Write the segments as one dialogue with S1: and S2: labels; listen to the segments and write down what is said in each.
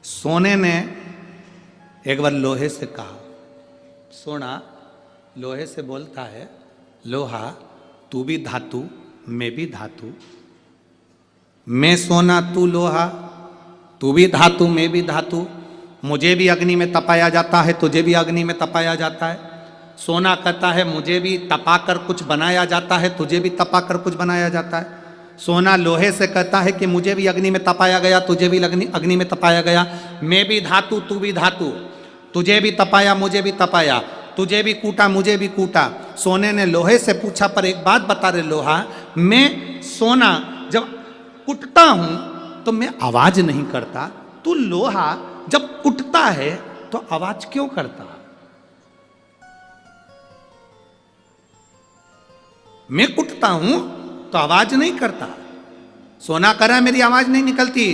S1: सोने ने एक बार लोहे से कहा, सोना लोहे से बोलता है, लोहा तू भी धातु मैं भी धातु, मैं सोना तू लोहा, तू भी धातु मैं भी धातु, मुझे भी अग्नि में तपाया जाता है तुझे भी अग्नि में तपाया जाता है। सोना कहता है मुझे भी तपाकर कुछ बनाया जाता है तुझे भी तपाकर कुछ बनाया जाता है। सोना लोहे से कहता है कि मुझे भी अग्नि में तपाया गया तुझे भी अग्नि में तपाया गया, मैं भी धातु तू भी धातु, तुझे भी तपाया मुझे भी तपाया, तुझे भी कूटा मुझे भी कूटा। सोने ने लोहे से पूछा पर एक बात बता रहे लोहा, मैं सोना जब कुटता हूं तो मैं आवाज नहीं करता, तू लोहा जब कुटता है तो आवाज क्यों करता? मैं कुटता हूं तो आवाज नहीं करता। सोना करा मेरी आवाज नहीं निकलती।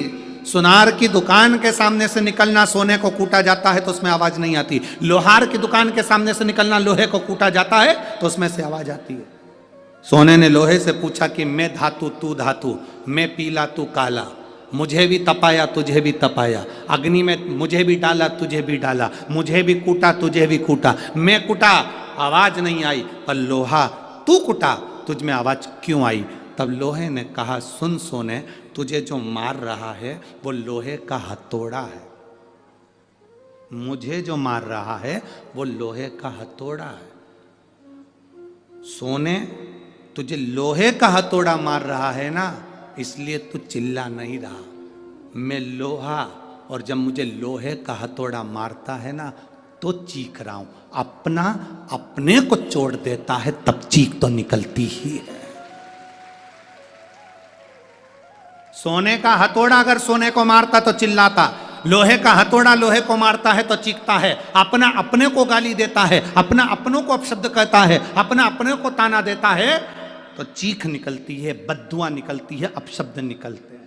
S1: सुनार की दुकान के सामने से निकलना सोने को कूटा जाता है तो उसमें आवाज नहीं आती। लोहार की दुकान के सामने से निकलना लोहे को कूटा जाता है तो उसमें से आवाज आती है। सोने ने लोहे से पूछा कि मैं धातु तू धातु, मैं पीला तू काला, मुझे भी तपाया तुझे भी तपाया, अग्नि में मुझे भी डाला तुझे भी डाला, मुझे भी कूटा तुझे भी कूटा, मैं कुटा आवाज नहीं आई, पर लोहा तू कुटा तुझ में आवाज क्यों आई? तब लोहे ने कहा, सुन सोने, तुझे जो मार रहा है वो लोहे का हथौड़ा है, मुझे जो मार रहा है वो लोहे का हथौड़ा है। सोने तुझे लोहे का हथौड़ा मार रहा है ना, इसलिए तू चिल्ला नहीं रहा। मैं लोहा, और जब मुझे लोहे का हथौड़ा मारता है ना तो चीख रहा हूं। अपना अपने को चोट देता है तब चीख तो निकलती ही है। सोने का हथौड़ा अगर सोने को मारता तो चिल्लाता, लोहे का हथौड़ा लोहे को मारता है तो चीखता है। अपना अपने को गाली देता है, अपना अपनों को अपशब्द कहता है, अपना अपने को ताना देता है तो चीख निकलती है, बद्दुआ निकलती है, अपशब्द निकलते हैं।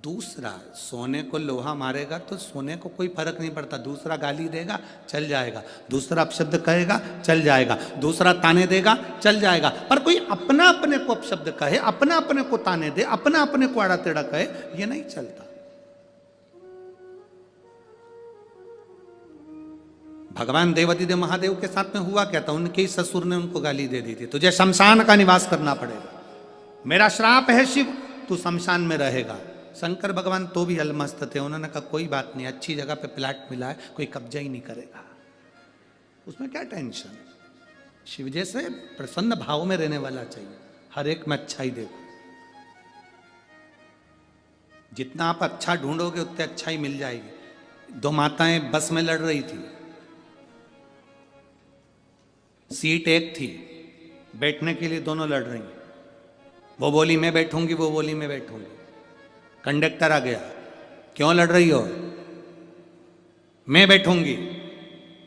S1: दूसरा, सोने को लोहा मारेगा तो सोने को कोई फर्क नहीं पड़ता, दूसरा गाली देगा चल जाएगा, दूसरा अपशब्द कहेगा चल जाएगा, दूसरा ताने देगा चल जाएगा, पर कोई अपना अपने को अपशब्द कहे, अपना अपने को ताने दे, अपना अपने को आड़ा टेढ़ा कहे, ये नहीं चलता। भगवान देवादिदेव महादेव के साथ में हुआ क्या था, उनके ही ससुर ने उनको गाली दे दी थी, तुझे शमशान का निवास करना पड़ेगा, मेरा श्राप है शिव, तू शमशान में रहेगा। शंकर भगवान तो भी अलमस्त थे, उन्होंने कहा कोई बात नहीं, अच्छी जगह पे प्लाट मिला है, कोई कब्जा ही नहीं करेगा, उसमें क्या टेंशन। शिव जैसे प्रसन्न भाव में रहने वाला चाहिए, हर एक में अच्छा ही देखो, जितना आप अच्छा ढूंढोगे उतने अच्छा ही मिल जाएगी। दो माताएं बस में लड़ रही थी, सीट एक थी, बैठने के लिए दोनों लड़ रही, वो बोली मैं बैठूंगी, वो बोली मैं बैठूंगी। कंडक्टर आ गया, क्यों लड़ रही हो? मैं बैठूंगी,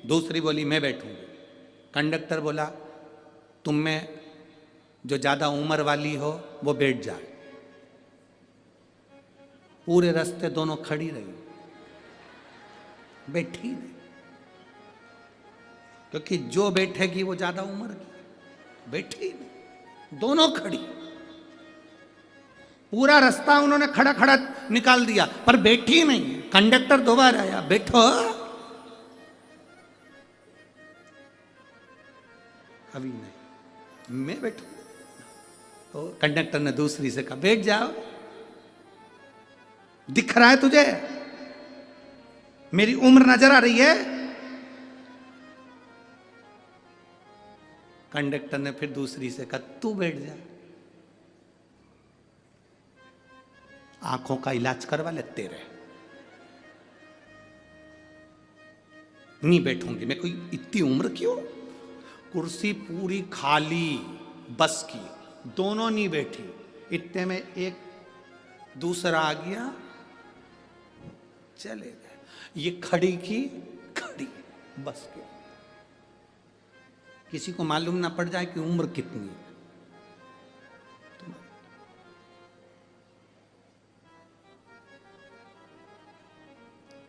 S1: दूसरी बोली मैं बैठूंगी। कंडक्टर बोला तुम में जो ज्यादा उम्र वाली हो वो बैठ जाए। पूरे रास्ते दोनों खड़ी रही, बैठी नहीं, क्योंकि जो बैठेगी वो ज्यादा उम्र की, बैठी नहीं, दोनों खड़ी। पूरा रास्ता उन्होंने खड़ा खड़ा निकाल दिया पर बैठी नहीं। कंडक्टर दोबारा आया, बैठो, अभी नहीं, मैं बैठू। तो कंडक्टर ने दूसरी से कहा बैठ जाओ, दिख रहा है तुझे मेरी उम्र नजर आ रही है? कंडक्टर ने फिर दूसरी से कहा तू बैठ जा, आंखों का इलाज करवा ले तेरे। नहीं बैठूंगी मैं, कोई इतनी उम्र क्यों? कुर्सी पूरी खाली बस की, दोनों नहीं बैठी, इतने में एक दूसरा आ गया, चले गए। ये खड़ी की खड़ी बस के, किसी को मालूम ना पड़ जाए कि उम्र कितनी है।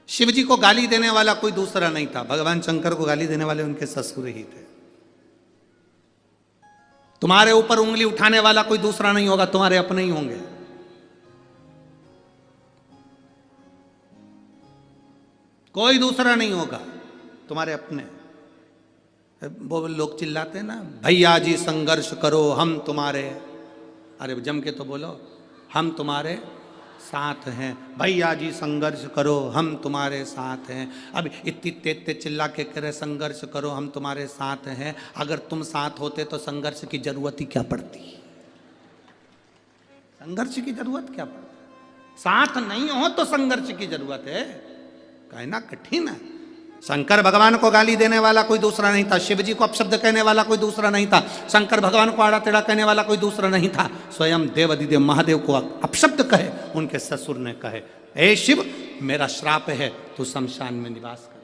S1: शिव जी को गाली देने वाला कोई दूसरा नहीं था, भगवान शंकर को गाली देने वाले उनके ससुर ही थे। तुम्हारे ऊपर उंगली उठाने वाला कोई दूसरा नहीं होगा, तुम्हारे अपने ही होंगे। कोई दूसरा नहीं होगा, तुम्हारे अपने। वो लोग चिल्लाते हैं ना, भैया जी संघर्ष करो हम तुम्हारे, अरे जम के तो बोलो, हम तुम्हारे साथ हैं, भैया जी संघर्ष करो हम तुम्हारे साथ हैं। अब इतनी तेज चिल्ला के कह रहे संघर्ष करो हम तुम्हारे साथ हैं, अगर तुम साथ होते तो संघर्ष की जरूरत ही क्या पड़ती, संघर्ष की जरूरत क्या पड़ती, साथ नहीं हो तो संघर्ष की जरूरत है, कहना कठिन है। शंकर भगवान को गाली देने वाला कोई दूसरा नहीं था, शिव जी को अपशब्द कहने वाला कोई दूसरा नहीं था, शंकर भगवान को आड़ा टेढ़ा कहने वाला कोई दूसरा नहीं था, स्वयं देव अधिदेव महादेव को अपशब्द कहे उनके ससुर ने कहे, हे शिव मेरा श्राप है तू शमशान में निवास कर।